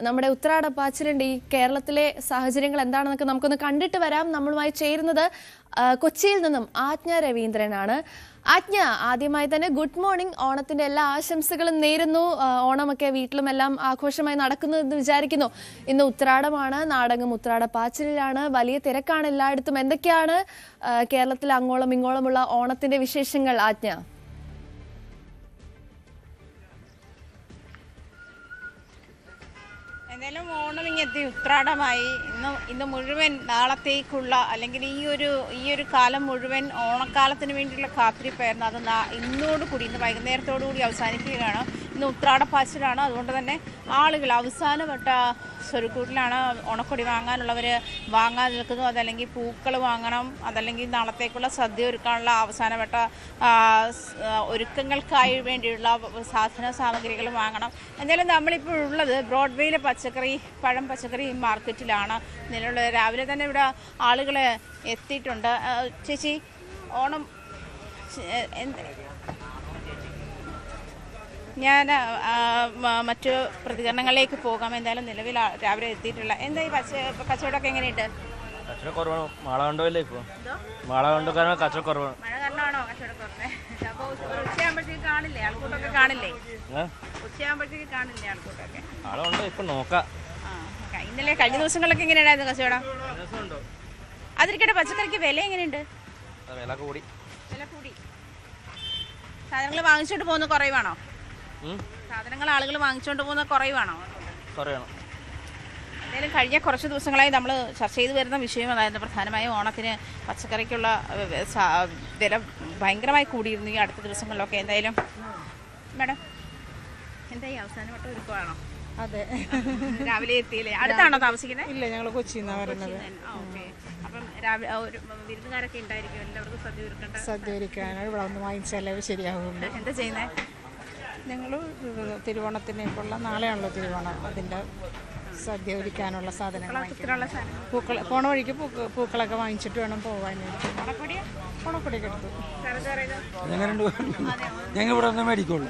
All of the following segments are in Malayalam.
നമ്മുടെ ഉത്രാടപ്പാച്ചിലിന്റെ ഈ കേരളത്തിലെ സാഹചര്യങ്ങൾ എന്താണെന്നൊക്കെ നമുക്കൊന്ന് കണ്ടിട്ട് വരാം. നമ്മളുമായി ചേരുന്നത് കൊച്ചിയിൽ നിന്നും ആജ്ഞ രവീന്ദ്രനാണ്. ആജ്ഞ, ആദ്യമായി തന്നെ ഗുഡ് മോർണിംഗ്. ഓണത്തിന്റെ എല്ലാ ആശംസകളും നേരുന്നു. ഓണമൊക്കെ വീട്ടിലും എല്ലാം ആഘോഷമായി നടക്കുന്നു എന്ന് വിചാരിക്കുന്നു. ഇന്ന് ഉത്രാടമാണ്, നാടകം ഉത്രാടപ്പാച്ചിലാണ്, വലിയ തിരക്കാണ് എല്ലായിടത്തും. എന്തൊക്കെയാണ് കേരളത്തിൽ അങ്ങോളം ഇങ്ങോളമുള്ള ഓണത്തിന്റെ വിശേഷങ്ങൾ ആജ്ഞ? എന്തായാലും ഓണം ഇങ്ങെത്തി, ഉത്രാടമായി. ഇന്ന് മുഴുവൻ നാളത്തേക്കുള്ള അല്ലെങ്കിൽ ഈ ഒരു കാലം മുഴുവൻ ഓണക്കാലത്തിന് വേണ്ടിയുള്ള കാത്തിരിപ്പായിരുന്നു. അത് ഇന്നോടുകൂടി, ഇന്ന് വൈകുന്നേരത്തോടു കൂടി അവസാനിക്കുകയാണ്. ഇന്ന് ഉത്രാടപ്പാച്ചിലാണ്. അതുകൊണ്ട് തന്നെ ആളുകൾ അവസാനവട്ട സ്വരുക്കൂട്ടിലാണ്. ഓണക്കൊടി വാങ്ങാനുള്ളവർ വാങ്ങാൻ നിൽക്കുന്നു. അതല്ലെങ്കിൽ പൂക്കൾ വാങ്ങണം, അതല്ലെങ്കിൽ നാളത്തേക്കുള്ള സദ്യ ഒരുക്കാനുള്ള അവസാനവട്ട ഒരുക്കങ്ങൾക്കായി വേണ്ടിയുള്ള സാധന സാമഗ്രികൾ വാങ്ങണം. എന്തായാലും നമ്മളിപ്പോൾ ഉള്ളത് ബ്രോഡ്വേയിലെ പഴം പച്ചക്കറി മാർക്കറ്റിലാണ് നിലവിലുള്ളത്. രാവിലെ തന്നെ ഇവിടെ ആളുകൾ എത്തിയിട്ടുണ്ട്. ചേച്ചി, ഓണം ഞാൻ മറ്റു പ്രതികരണങ്ങളിലേക്ക് പോകാം. എന്തായാലും നിലവിൽ രാവിലെ എത്തിയിട്ടുള്ള എന്താ ഈ കച്ചവടമൊക്കെ എങ്ങനെയുണ്ട്? കച്ചവടം കുറവാണ്. മഴ കൊണ്ടല്ലേ ഇപ്പോൾ? മഴ കൊണ്ട് കാരണം കച്ചവടം കുറവാണ്. മഴ കാരണമാണോ കച്ചവടം കുറഞ്ഞത്? അപ്പോൾ ഉച്ചയാകുമ്പോഴത്തേക്ക് കാണില്ലേ ആൾക്കൂട്ടൊക്കെ? കാണില്ലേ ഉച്ചയാകുമ്പോഴത്തേക്ക് കാണില്ലേ ആൾക്കൂട്ടൊക്കെ? ആളുണ്ട്, ഇപ്പം നോക്കാം. ഇന്നലെ കഴിഞ്ഞ ദിവസങ്ങളിലൊക്കെ എങ്ങനെയുണ്ടായിരുന്നു കച്ചവടം? അതിരിക്കട്ടെ, പച്ചക്കറിക്ക് വില എങ്ങനെയുണ്ട്? വില കൂടി. സാധനങ്ങൾ വാങ്ങിച്ചോണ്ട് പോകുന്ന കുറവാണോ? സാധനങ്ങൾ ആളുകൾ വാങ്ങിച്ചോണ്ട് പോകുന്ന കുറവാണോ? എന്തായാലും കഴിഞ്ഞ കുറച്ച് ദിവസങ്ങളായി നമ്മൾ ചർച്ച ചെയ്തു വരുന്ന വിഷയം അതായത് പ്രധാനമായും ഓണത്തിന് പച്ചക്കറിക്കുള്ള വില ഭയങ്കരമായി കൂടിയിരുന്നു ഈ അടുത്ത ദിവസങ്ങളിലൊക്കെ. എന്തായാലും മാഡം, എന്തായി അവസാനമായിട്ട് ഒരുക്കമാണോ? അതെ, രാവിലെ എത്തിയില്ലേ? അടുത്താണോ താമസിക്കുന്നത്? ഇല്ല, ഞങ്ങൾ കൊച്ചിയിൽ നിന്നാണ് വരുന്നത്. അപ്പം രാവിലെ ഒരു വിരുന്നുകാരൊക്കെ ഉണ്ടായിരിക്കും, എല്ലാവർക്കും സദ്യ ഒരുക്കണ്ട. സദ്യ ഒരുക്കാനാണ് ഇവിടെ ഒന്ന് വാങ്ങിച്ചാലേ ശരിയാവുള്ളൂ. എന്താ ചെയ്യുന്നത്? ഞങ്ങൾ തിരുവോണത്തിനേക്കുള്ള, നാളെയാണല്ലോ തിരുവോണം, അതിൻ്റെ സദ്യ ഒരുക്കാനുള്ള സാധനങ്ങൾ പൂക്കൾ പോണ വഴിക്ക് പൂക്കളൊക്കെ വാങ്ങിച്ചിട്ട് വേണം പോകാനായിട്ട്. ഓണക്കൊടിയൊക്കെ എടുത്തു. ഞങ്ങൾ ഇവിടെ ഒന്ന് മേടിക്കുള്ളൂ.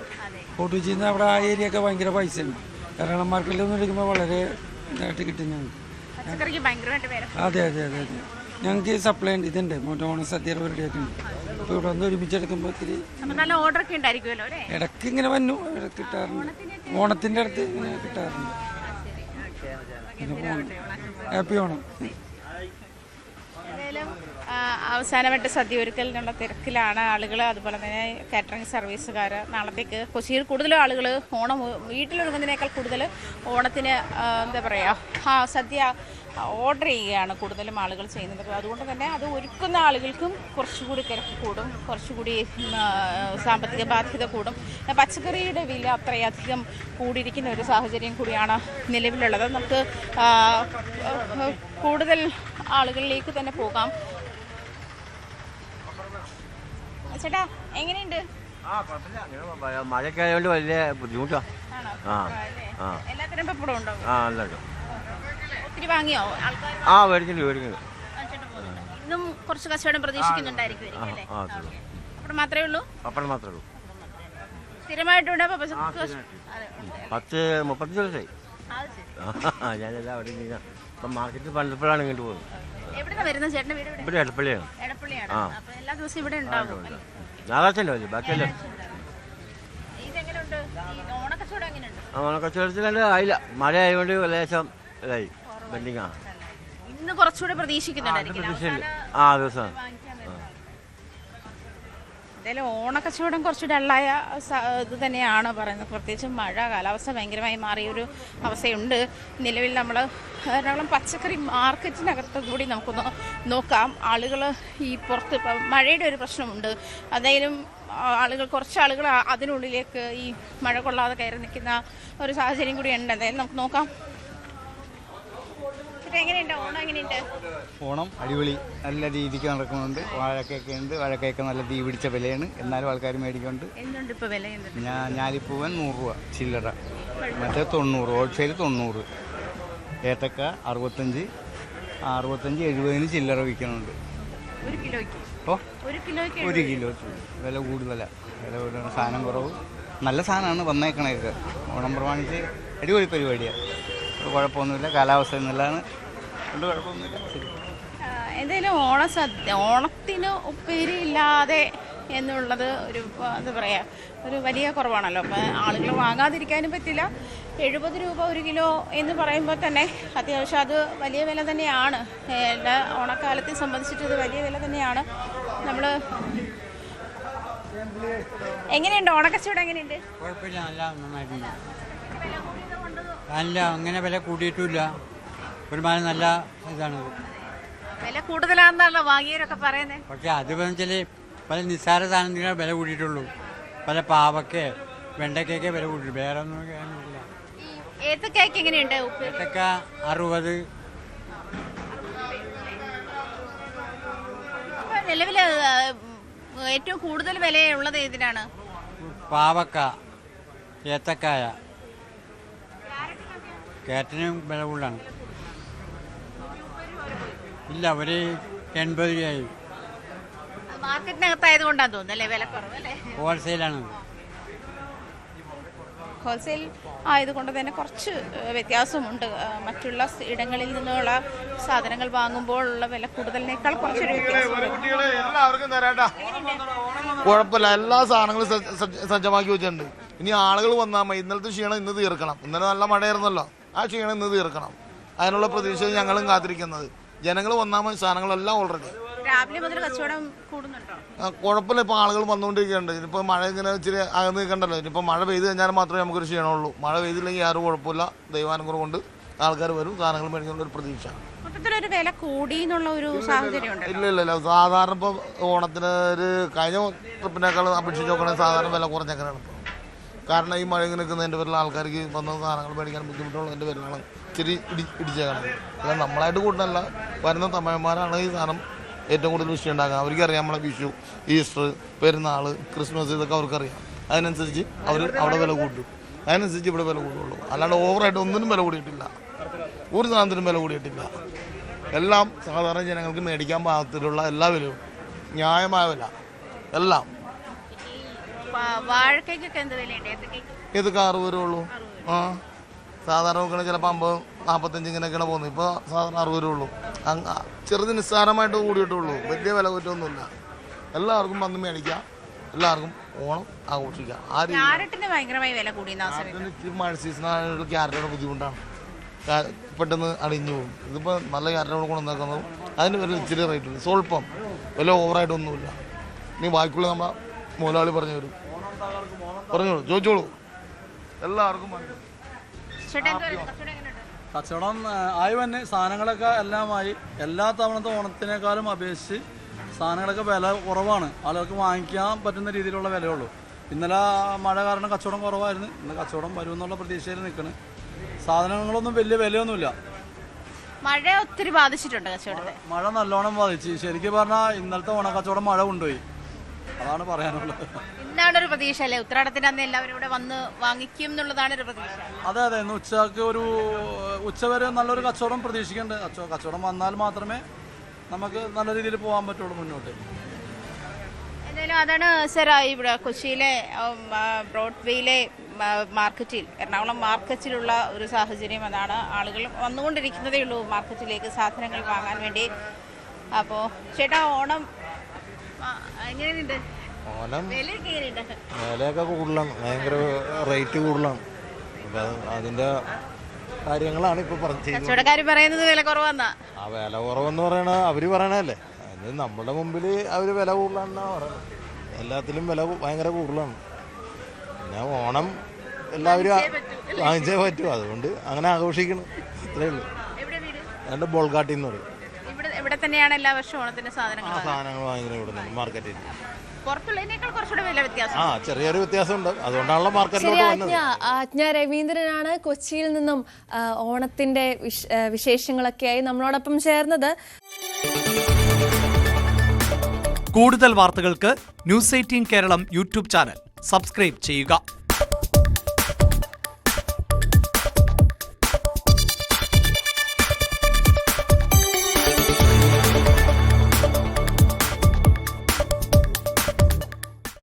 കോട്ടുവെച്ചിൽ നിന്ന് അവിടെ ആ ഏരിയ ഒക്കെ ഭയങ്കര പൈസ ഉണ്ട്. എറണാകുളം മാർക്കറ്റിൽ നിന്ന് എടുക്കുമ്പോൾ വളരെ ഇതായിട്ട് കിട്ടും ഞങ്ങൾക്ക്. അതെ അതെ അതെ അതെ, ഞങ്ങൾക്ക് സപ്ലൈ ഉണ്ട്, ഇതുണ്ട് ഓണ സദ്യ റെഡിയൊക്കെ ഉണ്ട്. അപ്പോൾ ഇവിടെ വന്ന് ഒരുമിച്ചെടുക്കുമ്പോൾ ഒത്തിരി ഇടയ്ക്ക് ഇങ്ങനെ വന്നു, ഇടയ്ക്ക് കിട്ടാറുണ്ട്. ഓണത്തിൻ്റെ അടുത്ത് ഇങ്ങനെ കിട്ടാറുണ്ട്. ഹാപ്പി ഓണം. അവസാനമായിട്ട് സദ്യ ഒരുക്കലിനുള്ള തിരക്കിലാണ് ആളുകൾ. അതുപോലെ തന്നെ കാറ്ററിംഗ് സർവീസുകാർ നാളത്തേക്ക് കൊച്ചിയിൽ കൂടുതലും ആളുകൾ ഓണം വീട്ടിലൊരുങ്ങുന്നതിനേക്കാൾ കൂടുതൽ ഓണത്തിന് എന്താ പറയുക സദ്യ ഓർഡർ ചെയ്യുകയാണ് കൂടുതലും ആളുകൾ ചെയ്യുന്നത്. അതുകൊണ്ട് തന്നെ അത് ഒരുക്കുന്ന ആളുകൾക്കും കുറച്ചുകൂടി തിരക്ക് കൂടും, കുറച്ചുകൂടി സാമ്പത്തിക ബാധ്യത കൂടും. പച്ചക്കറിയുടെ വില അത്രയധികം കൂടിയിരിക്കുന്ന ഒരു സാഹചര്യം കൂടിയാണ് നിലവിലുള്ളത്. നമുക്ക് കൂടുതൽ ആളുകളിലേക്ക് തന്നെ പോകാം. ചേട്ടാ, എങ്ങനെയുണ്ട്? മഴയൊക്കെ ആയതുകൊണ്ട് വലിയ ബുദ്ധിമുട്ടാണ്. എല്ലാത്തിനും പപ്പടം ഉണ്ടോ? ഒത്തിരി വാങ്ങിയോ ആൾക്കാർ? മേടിക്കുന്നു. ഇന്നും കുറച്ച് കച്ചവടം പ്രതീക്ഷിക്കുന്നുണ്ടായിരിക്കും അല്ലേ? പപ്പടം മാത്രമേ ഉള്ളൂ? പപ്പടം മാത്രമേ ഉള്ളൂ. സ്ഥിരമായിട്ടുണ്ട്? 10-35 ദിവസമായി ഞാനെല്ലാം അവിടെ ഇപ്പം മാർക്കറ്റിൽ പണ്ടപ്പോഴാണ് ഇങ്ങോട്ട് പോകുന്നത്. ഇവിടെ എടപ്പള്ളിയാണ്. എല്ലാ ദിവസവും ഇവിടെ ഉണ്ടാവും. ഞായറാഴ്ച ഉണ്ടാവില്ലേ? ബാക്കിയല്ലേ ഓണക്കച്ചവടത്തിൽ ആയില്ല. മഴ ആയതുകൊണ്ട് ലേശം ഇതായി ബെൻഡിങ് ആണ്. ഇന്ന് കുറച്ചുകൂടെ പ്രതീക്ഷിക്കുന്നുണ്ടായിരിക്കും. ദിവസം എന്തായാലും ഓണക്കച്ചവടം കുറച്ച് ഡള്ളായ ഇത് തന്നെയാണ് പറയുന്നത്. പ്രത്യേകിച്ച് മഴ, കാലാവസ്ഥ ഭയങ്കരമായി മാറിയൊരു അവസ്ഥയുണ്ട് നിലവിൽ. നമ്മൾ എറണാകുളം പച്ചക്കറി മാർക്കറ്റിനകത്ത് കൂടി നമുക്കൊന്ന് നോക്കാം. ആളുകൾ ഈ പുറത്ത് മഴയുടെ ഒരു പ്രശ്നമുണ്ട്. എന്തായാലും കുറച്ച് ആളുകൾ അതിനുള്ളിലേക്ക് ഈ മഴ കൊള്ളാതെ കയറി നിൽക്കുന്ന ഒരു സാഹചര്യം കൂടി ഉണ്ട്. എന്തായാലും നമുക്ക് നോക്കാം. ഓണം അടിപൊളി, നല്ല രീതിക്ക് നടക്കുന്നുണ്ട്. വാഴക്കൊക്കെ ഉണ്ട്, വാഴക്കൊക്കെ നല്ല തീ പിടിച്ച വിലയാണ്, എന്നാലും ആൾക്കാർ മേടിക്കുന്നുണ്ട്. ഞാലിപ്പൂവൻ 100 രൂപ ചില്ലറ, മറ്റേ 90, ഹോൾസെയിൽ 90, ഏത്തക്ക 65, 70 ചില്ലറ വിൽക്കുന്നുണ്ട്. ഒരു കിലോ വില കൂടുതലാണ്. വില കൂടുതലാണ്, സാധനം കുറവ്, നല്ല സാധനമാണ് വന്നേക്കണേക്ക്. ഓണം പ്രമാണിച്ച് അടിപൊളി പരിപാടിയാണ്. കുഴപ്പമൊന്നുമില്ല. കാലാവസ്ഥ നല്ലതാണ്, അതുകൊണ്ട് കുഴപ്പമൊന്നുമില്ല. ശരി. എന്തായാലും ഓണത്തിന് ഉപ്പേരി ഇല്ലാതെ എന്നുള്ളത് ഒരു എന്താ പറയുക, ഒരു വലിയ കുറവാണല്ലോ. അപ്പം ആളുകൾ വാങ്ങാതിരിക്കാനും പറ്റില്ല. 70 രൂപ 1 കിലോ എന്ന് പറയുമ്പോൾ തന്നെ അത്യാവശ്യം അത് വലിയ വില തന്നെയാണ്. എല്ലാ ഓണക്കാലത്തെ സംബന്ധിച്ചിട്ട് ഇത് വലിയ വില തന്നെയാണ്. നമ്മൾ എങ്ങനെയുണ്ട് ഓണക്കച്ചവടം? എങ്ങനെയുണ്ട്? കുഴപ്പമില്ല, നല്ല നന്നായിട്ടുണ്ട്. നല്ല അങ്ങനെ വില കൂട്ടിയിട്ടില്ല, ഒരുമാതിരി നല്ല ഇതാണ്. വില കൂടുതലാണെന്നാണല്ലോ വാങ്ങിയവരൊക്കെ പറയുന്നത്. പക്ഷെ അത് വെച്ചാൽ പല നിസ്സാര സാധനത്തിനേ വില കൂട്ടിയിട്ടുള്ളൂ. പല പാവയ്ക്ക് വെണ്ടയ്ക്കൊക്കെ വില കൂട്ടിയിട്ടു, വേറെ ഒന്നും ഇല്ല. ഏത്തക്കായ്ക്ക് എങ്ങനെയുണ്ട്? ഏത്തക്ക 60. നിലവിൽ ഏറ്റവും കൂടുതൽ വിലയുള്ളത് ഏതിനാണ്? പാവക്ക, ഏത്തക്കായ, ക്യാരറ്റിനും വില കൂടുതലാണ്. ഇല്ല, ഒരു 80 രൂപയായി. മാർക്കറ്റിനകത്തായത് കൊണ്ടാണ് തോന്നുന്നല്ലേ വില കുറവ് അല്ലേ? ഹോൾസെയിലാണ്. ഹോൾസെയിൽ ആയതുകൊണ്ട് തന്നെ കുറച്ച് വ്യത്യാസമുണ്ട്. മറ്റുള്ള ഇടങ്ങളിൽ നിന്നുള്ള സാധനങ്ങൾ വാങ്ങുമ്പോൾ ഉള്ള വില കൂടുതലിനേക്കാൾ കുറച്ചൊരു വ്യത്യാസമുണ്ട്. എല്ലാവർക്കും തരാട്ടാ, കുഴപ്പമില്ല. എല്ലാ സാധനങ്ങളും സജ്ജമാക്കി വെച്ചിട്ടുണ്ട്. ഇനി ആളുകൾ വന്നാൽ മതി. ഇന്നലത്തെ ക്ഷീണം ഇന്ന് തീർക്കണം. ഇന്നലെ നല്ല മഴയായിരുന്നല്ലോ, ആ ക്ഷീണം ഇന്ന് തീർക്കണം. അതിനുള്ള പ്രതീക്ഷയിൽ ഞങ്ങളും കാത്തിരിക്കുന്നത്. ജനങ്ങൾ വന്നാൽ മതി. സാധനങ്ങളെല്ലാം ഓൾറെഡി രാവിലെ മുതൽ കച്ചവടം കൂടുന്നുണ്ടോ? കുഴപ്പമില്ല. ഇപ്പോൾ ആളുകൾ വന്നുകൊണ്ടിരിക്കുന്നുണ്ട്. ഇനിയിപ്പോൾ മഴ ഇങ്ങനെ ഇച്ചിരി അകന്ന് നിൽക്കണ്ടല്ലോ. ഇനിയിപ്പോൾ മഴ പെയ്ത് കഴിഞ്ഞാൽ മാത്രമേ നമുക്കൊരു ക്ഷീണമുള്ളൂ. മഴ പെയ്തില്ലെങ്കിൽ ആരും കുഴപ്പമില്ല. ദൈവാനുഗ്രഹം കൊണ്ട് ആൾക്കാർ വരും, സാധനങ്ങൾ മേടിക്കുന്ന ഒരു പ്രതീക്ഷ. മൊത്തത്തിലൊരു വില കൂടി എന്നുള്ള ഒരു സാഹചര്യം ഉണ്ട്. ഇല്ല. സാധാരണ ഇപ്പോൾ ഓണത്തിന് ഒരു കഴിഞ്ഞ ട്രിപ്പിനേക്കാൾ അപേക്ഷിച്ച് നോക്കണമെങ്കിൽ സാധാരണ വില കുറഞ്ഞേക്കാനാണ് ഇപ്പോൾ. കാരണം ഈ മഴ നിൽക്കുന്നതിൻ്റെ പേരിൽ ആൾക്കാർക്ക് വന്ന സാധനങ്ങൾ മേടിക്കാൻ ബുദ്ധിമുട്ടുള്ളതിൻ്റെ പേരിലാണ് ഇച്ചിരി ഇടിച്ചേക്കണം. അല്ല നമ്മളായിട്ട് കൂട്ടണല്ല, വരുന്ന തമിഴന്മാരാണ് ഈ സാധനം ഏറ്റവും കൂടുതൽ വിഷയം ഉണ്ടാക്കുക. അവർക്കറിയാം നമ്മളെ വിഷു, ഈസ്റ്റർ, പെരുന്നാൾ, ക്രിസ്മസ് ഇതൊക്കെ അവർക്കറിയാം. അതിനനുസരിച്ച് അവർ അവിടെ വില കൂട്ടും. അതിനനുസരിച്ച് ഇവിടെ വില കൂടുള്ളൂ. അല്ലാണ്ട് ഓവറായിട്ട് ഒന്നിനും വില കൂടിയിട്ടില്ല, ഒരു സാധനത്തിനും വില കൂടിയിട്ടില്ല. എല്ലാം സാധാരണ ജനങ്ങൾക്ക് മേടിക്കാൻ പാകത്തിലുള്ള എല്ലാ വിലയും ന്യായമായ വില എല്ലാം. വാഴക്കൊക്കെ എന്ത് വിലയുണ്ട്? ഏതൊക്കെ 60 രൂപ ഉള്ളൂ. ആ സാധാരണ നോക്കണമെങ്കിൽ ചിലപ്പോൾ 50, 45 ഇങ്ങനെയൊക്കെയാണ് പോകുന്നത്. ഇപ്പോൾ സാധാരണ 60 രൂപ ഉള്ളൂ. ചെറുത് നിസ്സാരമായിട്ട് കൂടിയിട്ടുള്ളൂ, വലിയ വില കുറ്റമൊന്നുമില്ല. എല്ലാവർക്കും വന്ന് മേടിക്കാം, എല്ലാവർക്കും ഓണം ആഘോഷിക്കാം. ക്യാരറ്റിന് ഭയങ്കരമായി വില കൂടി. മഴ സീസണായുള്ള ക്യാരറ്റിന് ബുദ്ധിമുട്ടാണ്, പെട്ടെന്ന് അടിഞ്ഞു പോകും. ഇതിപ്പോൾ നല്ല ക്യാരറ്റോട് കൊണ്ടുവന്നേക്കുന്നതും അതിന് വില ഇച്ചിരി റേറ്റ് ഉണ്ട്, സ്വല്പം വില ഓവറായിട്ടൊന്നുമില്ല. ഇനി ബാക്കിയുള്ള നമ്മളെ മുതലാളി പറഞ്ഞു തരും, പറഞ്ഞോളൂ, ചോദിച്ചോളൂ. എല്ലാവർക്കും കച്ചവടം ആയി തന്നെ. സാധനങ്ങളൊക്കെ എല്ലാമായി. എല്ലാ തവണത്തെ ഓണത്തിനേക്കാളും അപേക്ഷിച്ച് സാധനങ്ങളൊക്കെ വില കുറവാണ്. ആളുകൾക്ക് വാങ്ങിക്കാൻ പറ്റുന്ന രീതിയിലുള്ള വിലയുള്ളൂ. ഇന്നലെ മഴ കാരണം കച്ചവടം കുറവായിരുന്നു. ഇന്ന് കച്ചവടം വരുമെന്നുള്ള പ്രതീക്ഷയിൽ നിൽക്കുന്നു. സാധനങ്ങളൊന്നും വലിയ വിലയൊന്നുമില്ല. മഴ ഒത്തിരി ബാധിച്ചിട്ടുണ്ട് കച്ചവടത്തെ. മഴ നല്ലോണം ബാധിച്ചു. ശരിക്കും പറഞ്ഞാൽ ഇന്നലത്തെ ഓണക്കച്ചവടം മഴ കൊണ്ടുപോയി. അതാണ് പറയാനുള്ളത്. ഇന്നാണ് ഒരു പ്രതീക്ഷ അല്ലേ? ഉത്രാടത്തിന് അന്ന് എല്ലാവരും ഇവിടെ വന്ന് വാങ്ങിക്കും എന്നുള്ളതാണ് ഒരു പ്രതീക്ഷ. അതെ. ഇന്ന് ഉച്ചക്ക് ഉച്ചവരെ നല്ലൊരു കച്ചവടം പ്രതീക്ഷിക്കുന്നുണ്ട്. കച്ചവടം വന്നാൽ മാത്രമേ നമുക്ക് നല്ല രീതിയിൽ പോകാൻ പറ്റുള്ളൂ മുന്നോട്ട്. എന്തായാലും അതാണ് സർ ഇവിടെ കൊച്ചിയിലെ ബ്രോഡ്വേയിലെ മാർക്കറ്റിൽ, എറണാകുളം മാർക്കറ്റിലുള്ള ഒരു സാഹചര്യം അതാണ്. ആളുകൾ വന്നുകൊണ്ടിരിക്കുന്നതേ ഉള്ളൂ മാർക്കറ്റിലേക്ക് സാധനങ്ങൾ വാങ്ങാൻ വേണ്ടി. അപ്പോൾ ചേട്ടാ, ഓണം എങ്ങനെയുണ്ട്? ഓണം വിലയൊക്കെ കൂടുതലാണ്, ഭയങ്കര റേറ്റ് കൂടുതലാണ്. അപ്പം അതിൻ്റെ കാര്യങ്ങളാണ് ഇപ്പോൾ പറഞ്ഞത്. കച്ചവടക്കാർ പറയുന്നത് വില കുറവാന്നാ. ആ വില കുറവെന്ന് പറയണ അവർ പറയണല്ലേ, അത് നമ്മുടെ മുമ്പിൽ അവർ വില കൂടുതലാണെന്നാണ് പറയുന്നത്. എല്ലാത്തിലും വില ഭയങ്കര കൂടുതലാണ്. പിന്നെ ഓണം എല്ലാവരും വാങ്ങിച്ചേ പറ്റും, അതുകൊണ്ട് അങ്ങനെ ആഘോഷിക്കണം, അത്രേ ഉള്ളൂ. എൻ്റെ ബോൾഗാട്ടിൽ നിന്ന് പറയും. ഇവിടെ തന്നെയാണ് എല്ലാ വർഷവും ഓണത്തിന്റെ സാധനങ്ങൾ വാങ്ങിക്കുന്നത്, ഇവിടെ നിന്ന് മാർക്കറ്റിൽ. പുറത്തുള്ളതിനേക്കാൾ കുറച്ചുകൂടെ വില വ്യത്യാസം. ചെറിയൊരു വ്യത്യാസമുണ്ട്, അതുകൊണ്ടാണല്ലോ മാർക്കറ്റിലോട്ട് വന്നത്. ആജ്ഞ രവീന്ദ്രനാണ് കൊച്ചിയിൽ നിന്നും ഓണത്തിന്റെ വിശേഷങ്ങളൊക്കെയായി നമ്മളോടൊപ്പം ചേർന്നത്. കൂടുതൽ വാർത്തകൾക്ക് News 18 Keralam YouTube channel subscribe ചെയ്യുക.